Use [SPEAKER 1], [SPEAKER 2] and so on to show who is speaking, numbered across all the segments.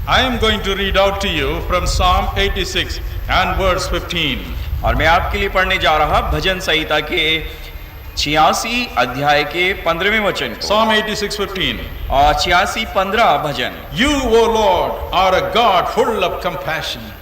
[SPEAKER 1] I am going to read out to you from Psalm 86 and verse 15.
[SPEAKER 2] और मैं आपके लिए पढ़ने जा रहा भजन संहिता के 86 अध्याय के 15वें वचन को।
[SPEAKER 1] Psalm 86:15.
[SPEAKER 2] और 86:15 भजन।
[SPEAKER 1] You, O Lord, are a God full of compassion.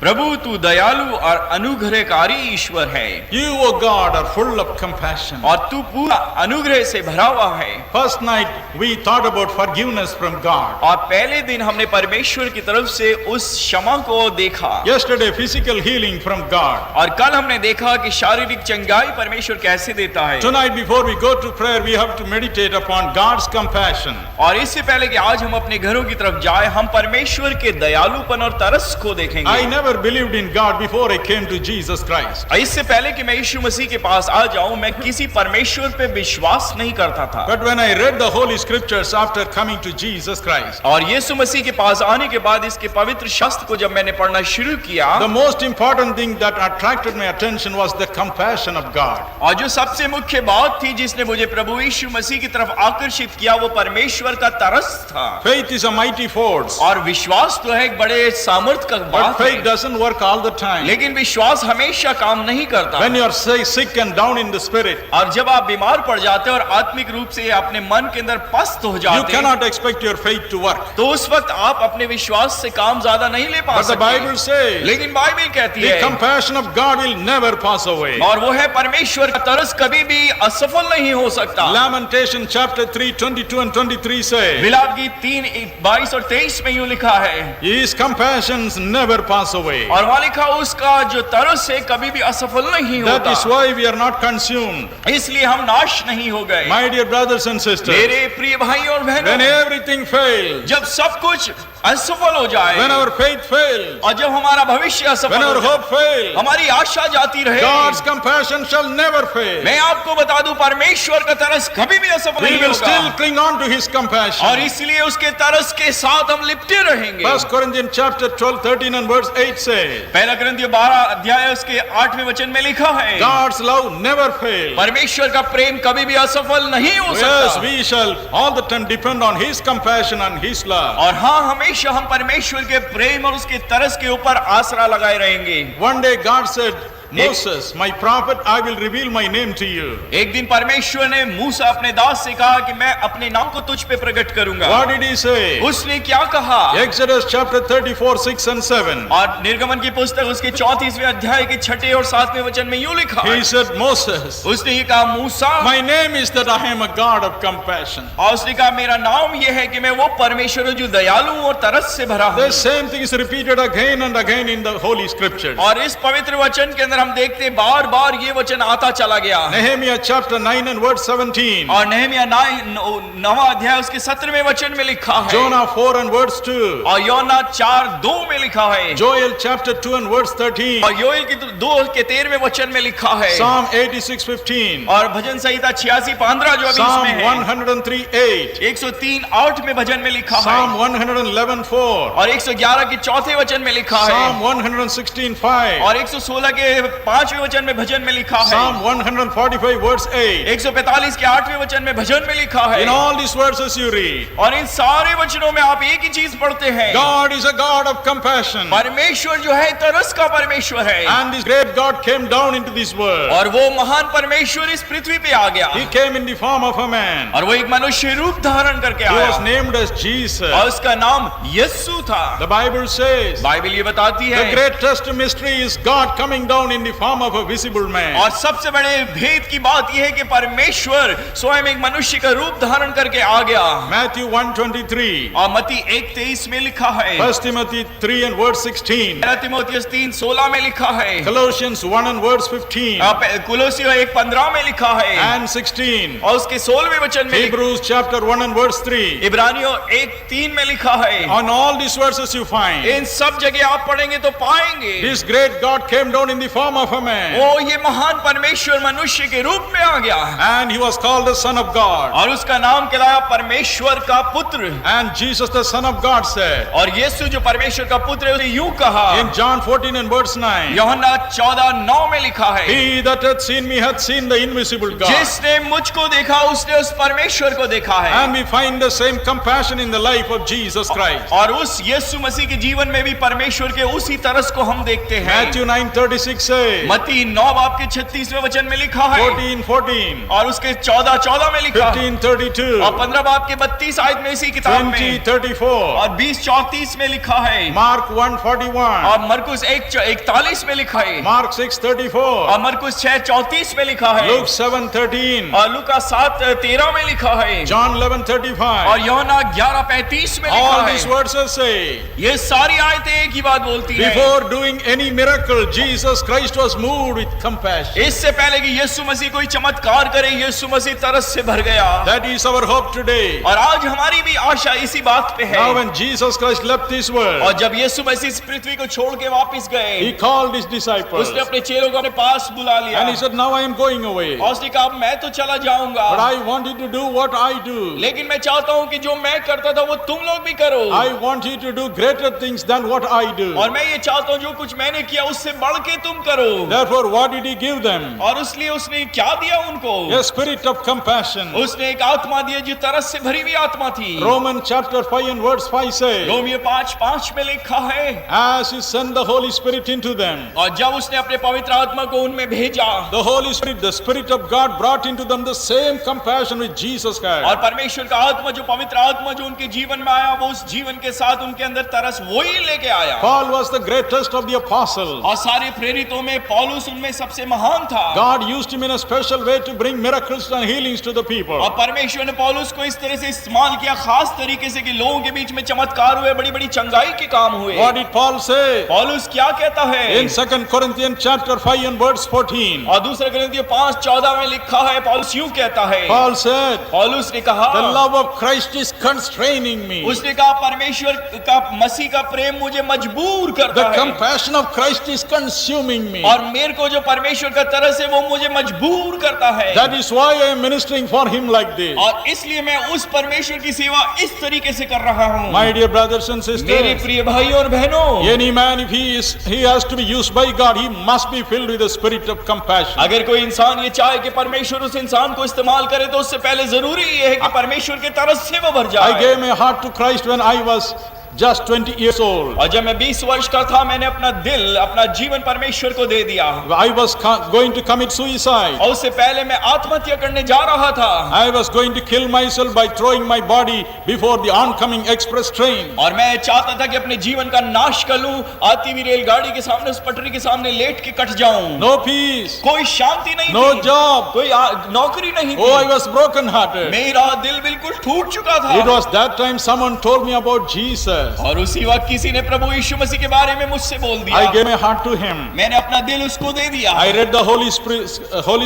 [SPEAKER 2] प्रभु तू दयालु और अनुग्रहकारी ईश्वर है।
[SPEAKER 1] You, O God, are full of compassion.
[SPEAKER 2] और तू पूरा अनुग्रह से भरा हुआ है।
[SPEAKER 1] First night we thought about forgiveness from God.
[SPEAKER 2] और पहले दिन हमने परमेश्वर की तरफ से उस क्षमा को देखा।
[SPEAKER 1] Yesterday physical healing from God.
[SPEAKER 2] और कल हमने देखा कि शारीरिक चंगाई परमेश्वर कैसे देता है।
[SPEAKER 1] Tonight before we go to prayer we have to meditate upon God's compassion.
[SPEAKER 2] और इससे पहले कि आज हम अपने घरों की तरफ जाए, हम परमेश्वर के दयालुपन और तरस को देखेंगे।
[SPEAKER 1] I never believed in God before I came to Jesus Christ.
[SPEAKER 2] इससे पहले कि मैं यीशु मसीह के पास आ जाऊं, मैं किसी परमेश्वर पे विश्वास नहीं करता था।
[SPEAKER 1] But when I read the Holy Scriptures after coming to Jesus Christ,
[SPEAKER 2] और यीशु मसीह के पास आने के बाद इसके पवित्र शास्त्र को जब मैंने पढ़ना शुरू किया,
[SPEAKER 1] the most important thing that attracted my attention was the compassion of God.
[SPEAKER 2] और जो सबसे मुख्य बात थी जिसने मुझे प्रभु यीशु मसीह की तरफ आकर्षित किया, वो परमेश्वर का तरस था।
[SPEAKER 1] Faith is a mighty force.
[SPEAKER 2] और विश्वास तो है एक बड़े सामर्थ का
[SPEAKER 1] But
[SPEAKER 2] बात
[SPEAKER 1] faith
[SPEAKER 2] है,
[SPEAKER 1] doesn't work all the time.
[SPEAKER 2] लेकिन विश्वास हमेशा काम नहीं करता।
[SPEAKER 1] When you are sick and down in the spirit,
[SPEAKER 2] और जब आप बीमार पड़ जाते हैं और आत्मिक रूप से अपने मन के अंदर पस्त हो
[SPEAKER 1] you
[SPEAKER 2] जाते हैं,
[SPEAKER 1] cannot expect your faith to work.
[SPEAKER 2] तो उस वक्त आप अपने विश्वास से काम ज्यादा नहीं ले पा
[SPEAKER 1] But the Bible
[SPEAKER 2] सकते।
[SPEAKER 1] says
[SPEAKER 2] लेकिन बाइबल कहती
[SPEAKER 1] the
[SPEAKER 2] है,
[SPEAKER 1] compassion of God will never pass away.
[SPEAKER 2] और वो है परमेश्वर का तरस कभी भी असफल नहीं हो सकता।
[SPEAKER 1] Lamentation chapter 3, 22 and 23 say,
[SPEAKER 2] विलाप गीत 3, 22 और 23 में यूं लिखा है,
[SPEAKER 1] His compassions never pass away.
[SPEAKER 2] और वहां लिखा उसका जो तरस है कभी भी असफल नहीं
[SPEAKER 1] That is
[SPEAKER 2] होता।
[SPEAKER 1] why we are not consumed.
[SPEAKER 2] इसलिए हम नाश नहीं हो गए।
[SPEAKER 1] My dear brothers and sisters,
[SPEAKER 2] मेरे प्रिय भाई और
[SPEAKER 1] when
[SPEAKER 2] बहनों,
[SPEAKER 1] everything fails,
[SPEAKER 2] जब सब कुछ असफल हो जाए,
[SPEAKER 1] when our faith fails,
[SPEAKER 2] और जब हमारा भविष्य असफल
[SPEAKER 1] when
[SPEAKER 2] हो
[SPEAKER 1] our
[SPEAKER 2] जाए,
[SPEAKER 1] hope fails,
[SPEAKER 2] हमारी आशा जाती रहे,
[SPEAKER 1] God's compassion shall never fail.
[SPEAKER 2] मैं आपको बता दूं परमेश्वर का तरस कभी भी असफल
[SPEAKER 1] We
[SPEAKER 2] नहीं
[SPEAKER 1] will still
[SPEAKER 2] होगा,
[SPEAKER 1] cling on to His
[SPEAKER 2] और
[SPEAKER 1] compassion.
[SPEAKER 2] इसलिए उसके तरस के साथ हम लिपटे रहेंगे।
[SPEAKER 1] 1 Corinthians chapter 12, 13 and verse 8 says,
[SPEAKER 2] पहला कुरिन्थियों 12 अध्याय उसके 8वें वचन में लिखा है,
[SPEAKER 1] God's love never fails.
[SPEAKER 2] परमेश्वर का प्रेम कभी भी असफल नहीं हो
[SPEAKER 1] Yes,
[SPEAKER 2] सकता।
[SPEAKER 1] we shall all the time depend on His compassion and His love.
[SPEAKER 2] और हाँ, हमेशा हम परमेश्वर के प्रेम और उसके तरस के ऊपर आसरा लगाए रहेंगे।
[SPEAKER 1] One day God said, Moses, my prophet, I will reveal my name to you.
[SPEAKER 2] एक दिन परमेश्वर ने मूसा अपने दास से कहा कि मैं अपने नाम को तुझ पे प्रकट करूंगा।
[SPEAKER 1] What did He say?
[SPEAKER 2] उसने क्या कहा?
[SPEAKER 1] Exodus chapter 34, 6 and 7.
[SPEAKER 2] और निर्गमन की पुस्तक उसके 34वें अध्याय के 6 और 7वें वचन में यूं लिखा है,
[SPEAKER 1] He said, Moses,
[SPEAKER 2] उसने ये कहा, मूसा,
[SPEAKER 1] my name is that I am a God of compassion.
[SPEAKER 2] और उसने कहा मेरा नाम ये है कि मैं वो परमेश्वर हूं जो दयालु और तरस से भरा हूं।
[SPEAKER 1] The same thing is repeated again and again in the Holy Scriptures.
[SPEAKER 2] और इस पवित्र वचन के अंदर हम देखते हैं बार बार ये वचन आता चला गया।
[SPEAKER 1] Nehemiah chapter 9 and verse 17.
[SPEAKER 2] और नहमिया 9वां अध्याय उसके 17वें वचन में लिखा है,
[SPEAKER 1] Jonah 4 and verse 2.
[SPEAKER 2] और योना 4:2 में लिखा है,
[SPEAKER 1] Joel chapter 2 and verse 13.
[SPEAKER 2] और योएल की 2 के 13वें वचन में लिखा है,
[SPEAKER 1] Psalm 86:15.
[SPEAKER 2] और भजन संहिता 86:15 जो अभी
[SPEAKER 1] Psalm
[SPEAKER 2] इसमें है,
[SPEAKER 1] 103:8.
[SPEAKER 2] 103:8 में भजन में लिखा है,
[SPEAKER 1] Psalm 111:4.
[SPEAKER 2] और 111 के 4थे वचन में लिखा है,
[SPEAKER 1] Psalm 116:5.
[SPEAKER 2] और 116 के 5वें वचन में भजन में लिखा है,
[SPEAKER 1] Psalm 145 verse 8.
[SPEAKER 2] 145 के 8वें वचन में भजन में लिखा है।
[SPEAKER 1] In all these verses you read,
[SPEAKER 2] और इन सारे वचनों में आप एक ही चीज पढ़ते हैं,
[SPEAKER 1] God is a God of compassion.
[SPEAKER 2] परमेश्वर जो है तरस का परमेश्वर है,
[SPEAKER 1] And this great God came down into this world.
[SPEAKER 2] और वो महान परमेश्वर इस पृथ्वी पे आ गया,
[SPEAKER 1] He came in the form of a man.
[SPEAKER 2] और वो एक मनुष्य रूप धारण करके
[SPEAKER 1] He was
[SPEAKER 2] आया,
[SPEAKER 1] named as Jesus.
[SPEAKER 2] और उसका नाम यीशु था।
[SPEAKER 1] The Bible says,
[SPEAKER 2] बाइबल ये बताती
[SPEAKER 1] the
[SPEAKER 2] है,
[SPEAKER 1] greatest mystery is God coming down in the form of a visible man.
[SPEAKER 2] और सबसे बड़े भेद की बात यह है कि परमेश्वर स्वयं एक मनुष्य का रूप धारण करके आ गया।
[SPEAKER 1] Matthew 1:23.
[SPEAKER 2] और मत्ती 1:23 में लिखा है,
[SPEAKER 1] 1 Timothy 3 and verse 16.
[SPEAKER 2] पहला तीमुथियुस 3:16 में लिखा है,
[SPEAKER 1] Colossians 1 and verse 15
[SPEAKER 2] कुलोसियों 1:15 में लिखा है,
[SPEAKER 1] and 16.
[SPEAKER 2] और उसके 16वें वचन में
[SPEAKER 1] Hebrews chapter 1 and verse 3.
[SPEAKER 2] इब्रानियों 1:3 में लिखा है।
[SPEAKER 1] On all these verses you find,
[SPEAKER 2] इन सब जगह आप पढ़ेंगे तो पाएंगे
[SPEAKER 1] this great God came down in the form form of a man.
[SPEAKER 2] वो ये महान परमेश्वर मनुष्य के रूप में आ गया
[SPEAKER 1] And he was called the Son of God.
[SPEAKER 2] और उसका नाम कहलाया परमेश्वर का पुत्र।
[SPEAKER 1] And Jesus, the Son of God, said
[SPEAKER 2] और यीशु जो परमेश्वर का पुत्र है, उसने यूं कहा
[SPEAKER 1] in John 14 and verse 9,
[SPEAKER 2] यूहन्ना 14:9 में लिखा है,
[SPEAKER 1] He that hath seen me hath seen the invisible God.
[SPEAKER 2] जिसने मुझको देखा उसने उस परमेश्वर को देखा है।
[SPEAKER 1] And we find the same compassion in the life of Jesus Christ.
[SPEAKER 2] और उस यीशु मसीह के जीवन में भी परमेश्वर के उसी तरस को हम देखते हैं।
[SPEAKER 1] Matthew 9:36 says,
[SPEAKER 2] मत्ती 9 बाब के 36वें वचन में लिखा है
[SPEAKER 1] 14:14,
[SPEAKER 2] और उसके 14:14 में लिखा है
[SPEAKER 1] 15:32,
[SPEAKER 2] और 15 बाब के 32 आयत में इसी किताब में
[SPEAKER 1] 20:34,
[SPEAKER 2] और 20:34 में लिखा है
[SPEAKER 1] Mark 1:41,
[SPEAKER 2] और मरकुस 1:41 में लिखा है
[SPEAKER 1] Mark 6:34,
[SPEAKER 2] और मरकुस 6:34 में लिखा है
[SPEAKER 1] Luke 7:13,
[SPEAKER 2] और लूका 7:13 में लिखा है
[SPEAKER 1] John 11:35.
[SPEAKER 2] और यूहन्ना 11:35 में लिखा
[SPEAKER 1] All
[SPEAKER 2] है।
[SPEAKER 1] these verses say,
[SPEAKER 2] ये सारी आयतें एक ही बात बोलती हैं।
[SPEAKER 1] before doing any miracle, Jesus Christ was moved with compassion.
[SPEAKER 2] इससे पहले कि यीशु मसीह कोई चमत्कार करे, यीशु मसीह तरस से भर गया।
[SPEAKER 1] That is our hope today.
[SPEAKER 2] और आज हमारी भी आशा इसी बात पे है।
[SPEAKER 1] Now when Jesus Christ left this world,
[SPEAKER 2] और जब यीशु मसीह इस पृथ्वी को छोड़ के वापस गए,
[SPEAKER 1] He called His disciples
[SPEAKER 2] उसने अपने चेलों को अपने पास बुला लिया
[SPEAKER 1] and He said, now I am going away,
[SPEAKER 2] और उसने कहा मैं तो चला जाऊंगा,
[SPEAKER 1] but I want you to do what I do.
[SPEAKER 2] लेकिन मैं चाहता हूँ कि जो मैं करता था वो तुम लोग भी करो।
[SPEAKER 1] I want you to do greater things than what I do.
[SPEAKER 2] और मैं ये चाहता हूँ जो कुछ मैंने किया उससे बढ़ के तुम करो।
[SPEAKER 1] Therefore, what did He give them?
[SPEAKER 2] और इसलिए उसने क्या दिया उनको?
[SPEAKER 1] A spirit of compassion.
[SPEAKER 2] उसने एक आत्मा दी जो तरस से भरी हुई आत्मा थी।
[SPEAKER 1] Romans chapter 5 and verse 5 says,
[SPEAKER 2] Romeo 5:5 में लिखा है,
[SPEAKER 1] as He sent the Holy Spirit into them,
[SPEAKER 2] और जब उसने अपने पवित्र आत्मा को उनमें भेजा,
[SPEAKER 1] the Holy Spirit, the Spirit of God brought into them the same compassion which Jesus had.
[SPEAKER 2] और परमेश्वर का आत्मा जो पवित्र आत्मा जो उनके जीवन में आया, वो उस जीवन के साथ उनके अंदर तरस वही लेके आया।
[SPEAKER 1] Paul was the greatest of the apostles.
[SPEAKER 2] और सारे प्रेरितों में पौलुस उनमें सबसे महान था।
[SPEAKER 1] God used him in a special way to bring miracles and healings to the people.
[SPEAKER 2] और परमेश्वर ने पौलुस को इस तरह से इस्तेमाल किया खास तरीके से कि लोगों के बीच में चमत्कार हुए, बड़ी बड़ी चंगाई के काम हुए।
[SPEAKER 1] What did Paul say?
[SPEAKER 2] पौलुस क्या कहता है?
[SPEAKER 1] In 2 Corinthians chapter 5 and verse 14.
[SPEAKER 2] और दूसरे कोरिन्थियों 5:14 में लिखा है, पौलुस यूं कहता है,
[SPEAKER 1] Paul said,
[SPEAKER 2] पौलुस ने कहा,
[SPEAKER 1] the love of Christ is constraining me.
[SPEAKER 2] उसने कहा परमेश्वर का मसीह का प्रेम मुझे मजबूर करता
[SPEAKER 1] The
[SPEAKER 2] है।
[SPEAKER 1] compassion of Christ is consuming me.
[SPEAKER 2] और मेरे को जो परमेश्वर का तरस है वो मुझे मजबूर करता है।
[SPEAKER 1] That is why I am ministering for him like this.
[SPEAKER 2] और इसलिए मैं उस परमेश्वर की सेवा इस तरीके से कर रहा हूँ।
[SPEAKER 1] My dear brothers and
[SPEAKER 2] मेरे
[SPEAKER 1] sisters,
[SPEAKER 2] प्रिय भाई और बहनों,
[SPEAKER 1] any man if he has to be used by God, he must be filled with the spirit of compassion.
[SPEAKER 2] अगर कोई इंसान ये चाहे कि परमेश्वर उस इंसान को इस्तेमाल करे तो उससे पहले जरूरी ये है कि परमेश्वर के तरस से वो भर
[SPEAKER 1] I
[SPEAKER 2] जाए।
[SPEAKER 1] gave my heart to Christ when I was just 20 years old.
[SPEAKER 2] और जब मैं 20 वर्ष का था मैंने अपना दिल, अपना जीवन परमेश्वर को दे दिया।
[SPEAKER 1] I was going to commit suicide.
[SPEAKER 2] और उससे पहले मैं आत्महत्या करने जा रहा था।
[SPEAKER 1] I was going to kill myself by throwing my body before the oncoming express train.
[SPEAKER 2] और मैं चाहता था कि अपने जीवन का नाश कर लूं, आती हुई रेलगाड़ी के सामने, उस पटरी के सामने लेट के कट जाऊं।
[SPEAKER 1] No peace,
[SPEAKER 2] कोई शांति नहीं
[SPEAKER 1] no
[SPEAKER 2] थी,
[SPEAKER 1] job.
[SPEAKER 2] कोई नौकरी नहीं
[SPEAKER 1] Oh, I
[SPEAKER 2] थी।
[SPEAKER 1] was broken hearted.
[SPEAKER 2] मेरा दिल बिल्कुल टूट चुका था।
[SPEAKER 1] It was that time someone told me about Jesus.
[SPEAKER 2] और उसी वक्त किसी ने प्रभु यीशु मसीह के बारे में मुझसे बोल दिया।
[SPEAKER 1] I gave my heart to him.
[SPEAKER 2] मैंने अपना दिल उसको दे दिया।
[SPEAKER 1] I read the Holy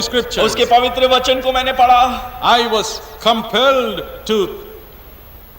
[SPEAKER 1] Scriptures.
[SPEAKER 2] उसके पवित्र वचन को मैंने पढ़ा।
[SPEAKER 1] I was compelled to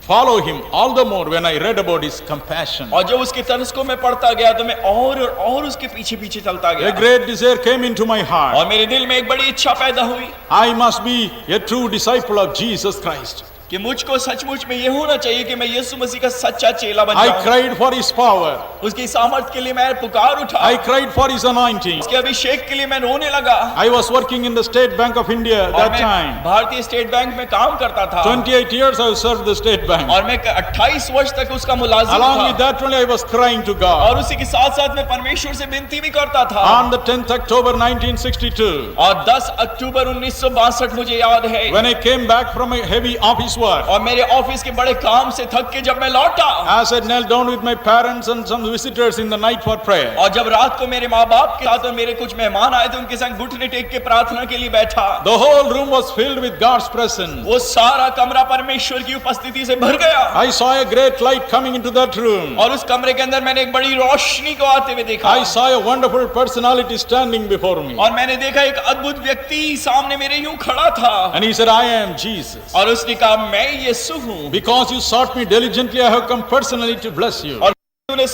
[SPEAKER 1] follow him all the more when I read about his compassion.
[SPEAKER 2] और जब उसके तरस को मैं पढ़ता गया तो मैं और उसके पीछे पीछे चलता
[SPEAKER 1] A
[SPEAKER 2] गया।
[SPEAKER 1] great desire came into my heart.
[SPEAKER 2] और मेरे दिल में एक बड़ी इच्छा पैदा हुई
[SPEAKER 1] I must be a true disciple of Jesus Christ.
[SPEAKER 2] कि मुझको सचमुच में ये होना चाहिए कि मैं यीशु मसीह का सच्चा चेला बन
[SPEAKER 1] I
[SPEAKER 2] जाऊं।
[SPEAKER 1] cried for his power.
[SPEAKER 2] उसकी सामर्थ के लिए मैं पुकार उठा।
[SPEAKER 1] I cried for his anointing.
[SPEAKER 2] उसके अभिषेक के लिए मैं रोने लगा।
[SPEAKER 1] I was working in the State Bank of India
[SPEAKER 2] और
[SPEAKER 1] that
[SPEAKER 2] मैं
[SPEAKER 1] time.
[SPEAKER 2] भारतीय स्टेट बैंक में काम करता था।
[SPEAKER 1] 28 years I served the State Bank.
[SPEAKER 2] और मैं 28 वर्ष तक उसका मुलाजिम
[SPEAKER 1] Along with
[SPEAKER 2] था।
[SPEAKER 1] that only I was crying to God.
[SPEAKER 2] और उसी के साथ साथ मैं परमेश्वर से विनती भी करता था।
[SPEAKER 1] On the 10th October 1962,
[SPEAKER 2] और 10 अक्टूबर 1962 मुझे याद है,
[SPEAKER 1] when I came back from a heavy office work,
[SPEAKER 2] और मेरे ऑफिस के बड़े काम से थक के जब मैं लौटा,
[SPEAKER 1] as I knelt down with my parents and some visitors in the night for prayer,
[SPEAKER 2] और जब रात को मेरे माँ बाप के साथ और मेरे कुछ मेहमान आए थे उनके संग घुटने टेक के प्रार्थना के लिए बैठा,
[SPEAKER 1] the whole room was filled with God's presence.
[SPEAKER 2] वो सारा कमरा परमेश्वर की उपस्थिति से भर गया।
[SPEAKER 1] I saw a great light coming into that room.
[SPEAKER 2] और उस कमरे के अंदर मैंने एक बड़ी रोशनी को आते हुए देखा।
[SPEAKER 1] I saw a wonderful personality standing before me.
[SPEAKER 2] और मैंने देखा एक अद्भुत व्यक्ति सामने मेरे यूं खड़ा था।
[SPEAKER 1] And he said, I am Jesus.
[SPEAKER 2] और उसने कहा मैं यीशु हूँ।
[SPEAKER 1] Because you sought me diligently, I have come personally to bless you.
[SPEAKER 2] और तूने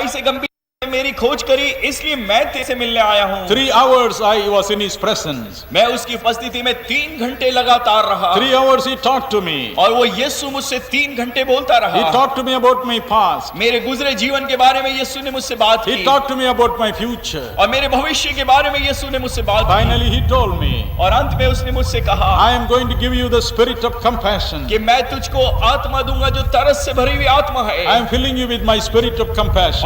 [SPEAKER 2] से गंभीर मेरी खोज करी, इसलिए मैं तेरे से मिलने आया हूँ।
[SPEAKER 1] 3 hours I was in his presence.
[SPEAKER 2] मैं उसकी उपस्थिति में 3 घंटे लगातार रहा
[SPEAKER 1] 3 hours he talked to me.
[SPEAKER 2] और वो यीशु मुझसे 3 घंटे बोलता
[SPEAKER 1] He
[SPEAKER 2] रहा।
[SPEAKER 1] talked to me about my past.
[SPEAKER 2] मेरे गुजरे जीवन के बारे में यीशु ने मुझसे बात
[SPEAKER 1] He
[SPEAKER 2] की
[SPEAKER 1] talked to me about my future.
[SPEAKER 2] और मेरे भविष्य के बारे में यीशु ने मुझसे बात की
[SPEAKER 1] Finally he told me,
[SPEAKER 2] और अंत में उसने मुझसे कहा
[SPEAKER 1] I am going to give you the spirit of compassion.
[SPEAKER 2] कि मैं तुझको आत्मा दूंगा जो तरस से भरी हुई आत्मा है।
[SPEAKER 1] I am filling you with my spirit of compassion.